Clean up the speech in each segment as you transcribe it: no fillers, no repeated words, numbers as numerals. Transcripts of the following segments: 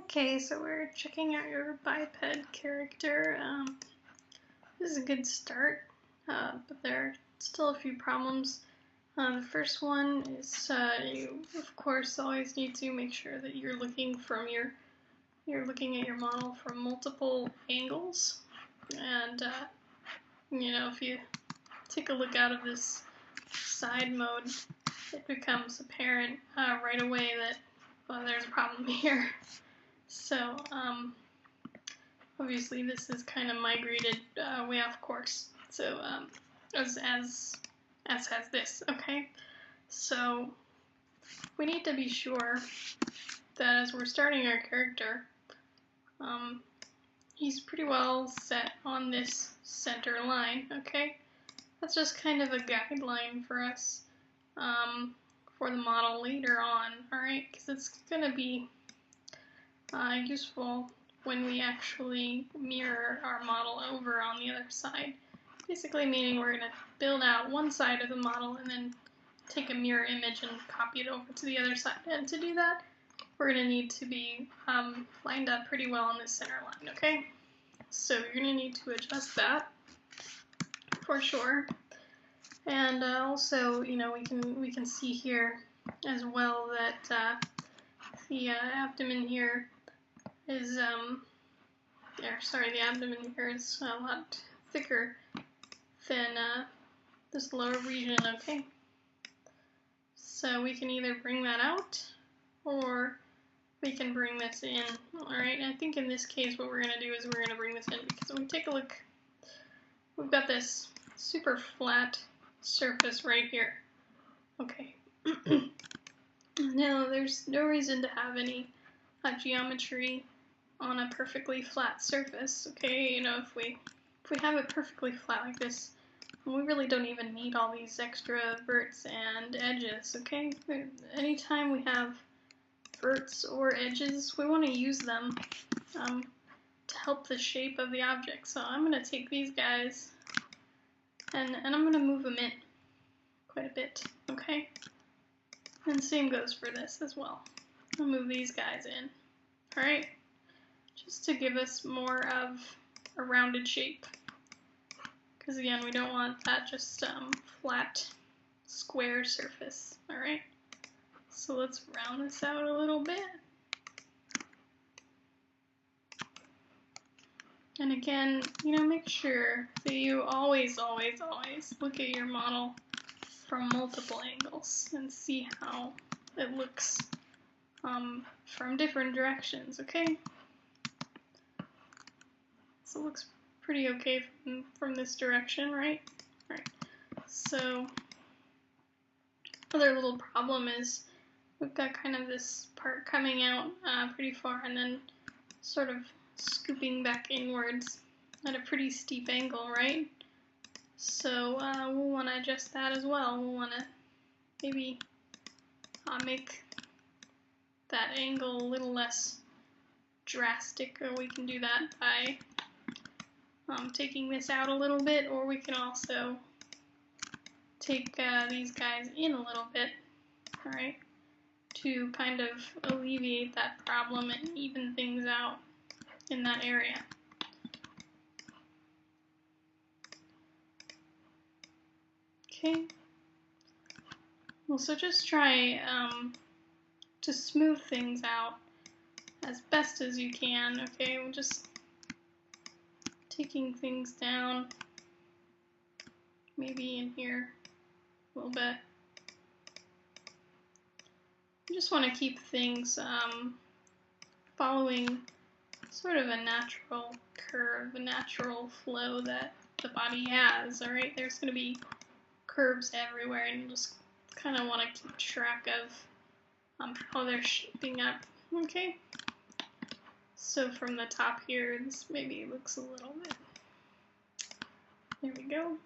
Okay, so we're checking out your biped character. This is a good start, but there are still a few problems. The first one is you, of course, always need to make sure that you're looking at your model from multiple angles, and if you take a look out of this side mode, it becomes apparent right away that there's a problem here. So, obviously this is kind of migrated way off course. So, as has this, okay? So, we need to be sure that as we're starting our character, he's pretty well set on this center line, okay? That's just kind of a guideline for us for the model later on, alright? Because it's going to be useful when we actually mirror our model over on the other side. Basically meaning we're going to build out one side of the model and then take a mirror image and copy it over to the other side. And to do that, we're going to need to be lined up pretty well on this center line, okay? So you're going to need to adjust that for sure. And also, we can see here as well that the abdomen here is the abdomen here is a lot thicker than this lower region, okay? So we can either bring that out or we can bring this in, alright? I think in this case what we're going to do is we're going to bring this in because when we take a look, we've got this super flat surface right here, okay? Now there's no reason to have any geometry on a perfectly flat surface, okay? If we have it perfectly flat like this, we really don't even need all these extra verts and edges, okay? Anytime we have verts or edges, we want to use them to help the shape of the object. So I'm going to take these guys and I'm going to move them in quite a bit, okay? And same goes for this as well. I'll move these guys in, alright? Just to give us more of a rounded shape. Because again, we don't want that just flat, square surface, alright? So let's round this out a little bit. And again, make sure that you always look at your model from multiple angles and see how it looks from different directions, okay? So it looks pretty okay from this direction, right? Right. So other little problem is we've got kind of this part coming out pretty far and then sort of scooping back inwards at a pretty steep angle, right? So we'll want to adjust that as well. We'll want to maybe make that angle a little less drastic, or we can do that by taking this out a little bit, or we can also take these guys in a little bit, alright, to kind of alleviate that problem and even things out in that area. Okay. Well, so just try to smooth things out as best as you can, okay? We're just taking things down, maybe in here a little bit. You just want to keep things following sort of a natural curve, a natural flow that the body has, alright? There's going to be curves everywhere, and you just kind of want to keep track of how they're shaping up, okay? So from the top here, this maybe looks a little bit. There we go.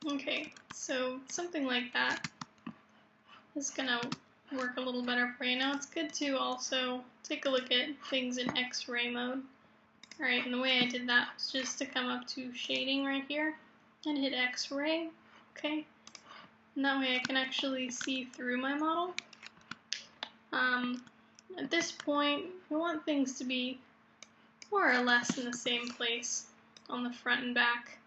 Okay, so something like that is gonna work a little better for you. Now it's good to also take a look at things in X-ray mode. Alright, and the way I did that was just to come up to shading right here and hit X-ray, okay? and that way I can actually see through my model. At this point, we want things to be more or less in the same place on the front and back.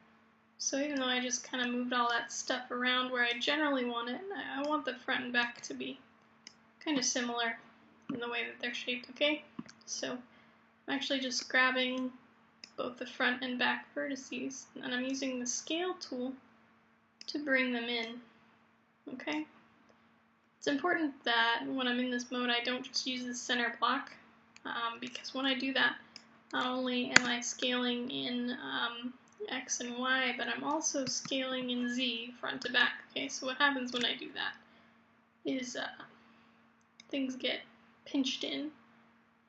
So even though I just kind of moved all that stuff around where I generally want it, I want the front and back to be kind of similar in the way that they're shaped, okay? So I'm actually just grabbing both the front and back vertices, and I'm using the scale tool to bring them in, okay? It's important that when I'm in this mode I don't just use the center block, because when I do that, not only am I scaling in X and Y, but I'm also scaling in Z front to back, okay? So what happens when I do that is things get pinched in,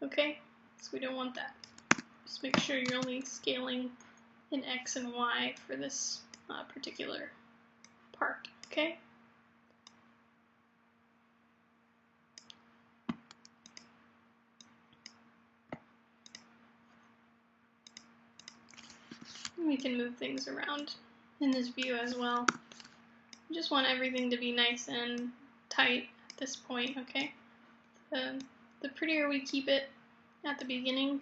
okay? So we don't want that. Just make sure you're only scaling in X and Y for this particular part, okay? We can move things around in this view as well. You just want everything to be nice and tight at this point, okay? The prettier we keep it at the beginning,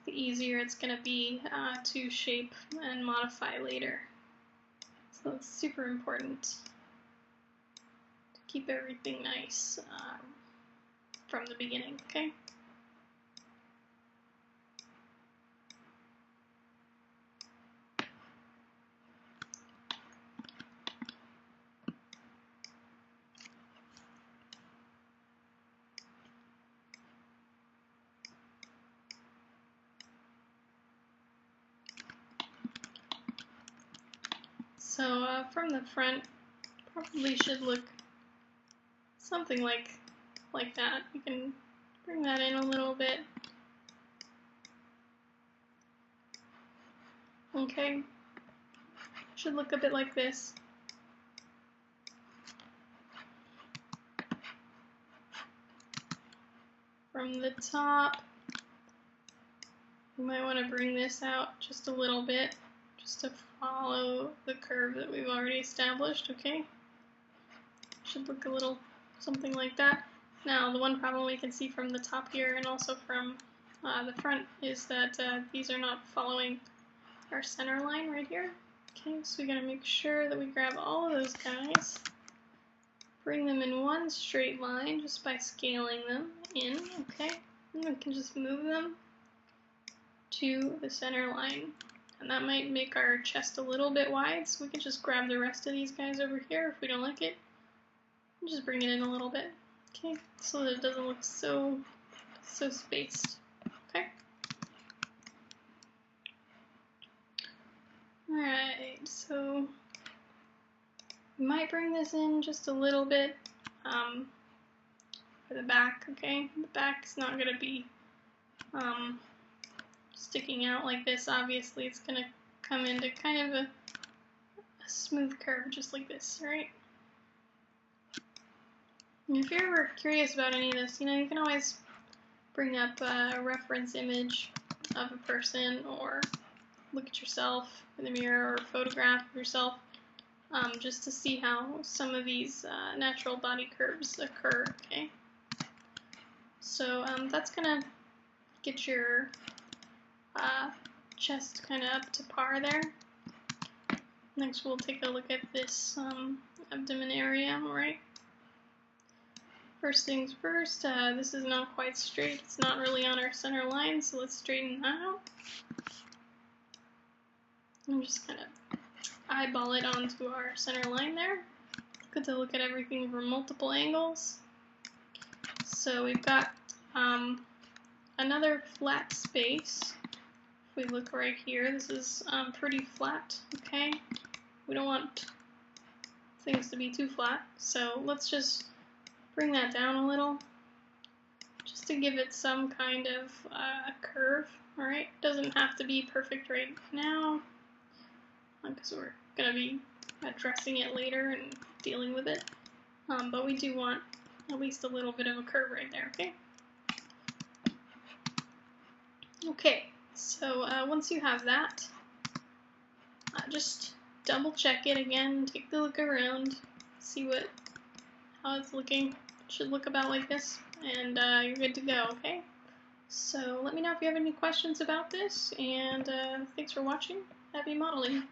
the easier it's going to be to shape and modify later. So it's super important to keep everything nice from the beginning, okay? So from the front, probably should look something like that. You can bring that in a little bit. Okay, should look a bit like this. From the top, you might want to bring this out just a little bit, just to follow the curve that we've already established, okay? Should look a little something like that. Now, the one problem we can see from the top here and also from the front is that these are not following our center line right here. Okay, so we gotta make sure that we grab all of those guys, bring them in one straight line just by scaling them in, okay? And we can just move them to the center line. And that might make our chest a little bit wide, so we can just grab the rest of these guys over here if we don't like it. And just bring it in a little bit, okay? So that it doesn't look so spaced, okay? Alright, so we might bring this in just a little bit for the back, okay? The back's not going to be sticking out like this, obviously. It's going to come into kind of a smooth curve, just like this, right? And if you're ever curious about any of this, you know, you can always bring up a reference image of a person, or look at yourself in the mirror, or a photograph of yourself, just to see how some of these natural body curves occur, okay? So that's gonna get your chest kind of up to par there. Next we'll take a look at this abdomen area, alright? First things first, this is not quite straight, it's not really on our center line, so let's straighten that out. And just kind of eyeball it onto our center line there. Good to look at everything from multiple angles. So we've got another flat space. If we look right here, this is pretty flat, okay? We don't want things to be too flat, so let's just bring that down a little, just to give it some kind of curve, alright? Doesn't have to be perfect right now, because we're going to be addressing it later and dealing with it, but we do want at least a little bit of a curve right there, okay? Okay, so once you have that, just double check it again, take a look around, see how it's looking. It should look about like this, and you're good to go, okay? So let me know if you have any questions about this, and thanks for watching. Happy modeling!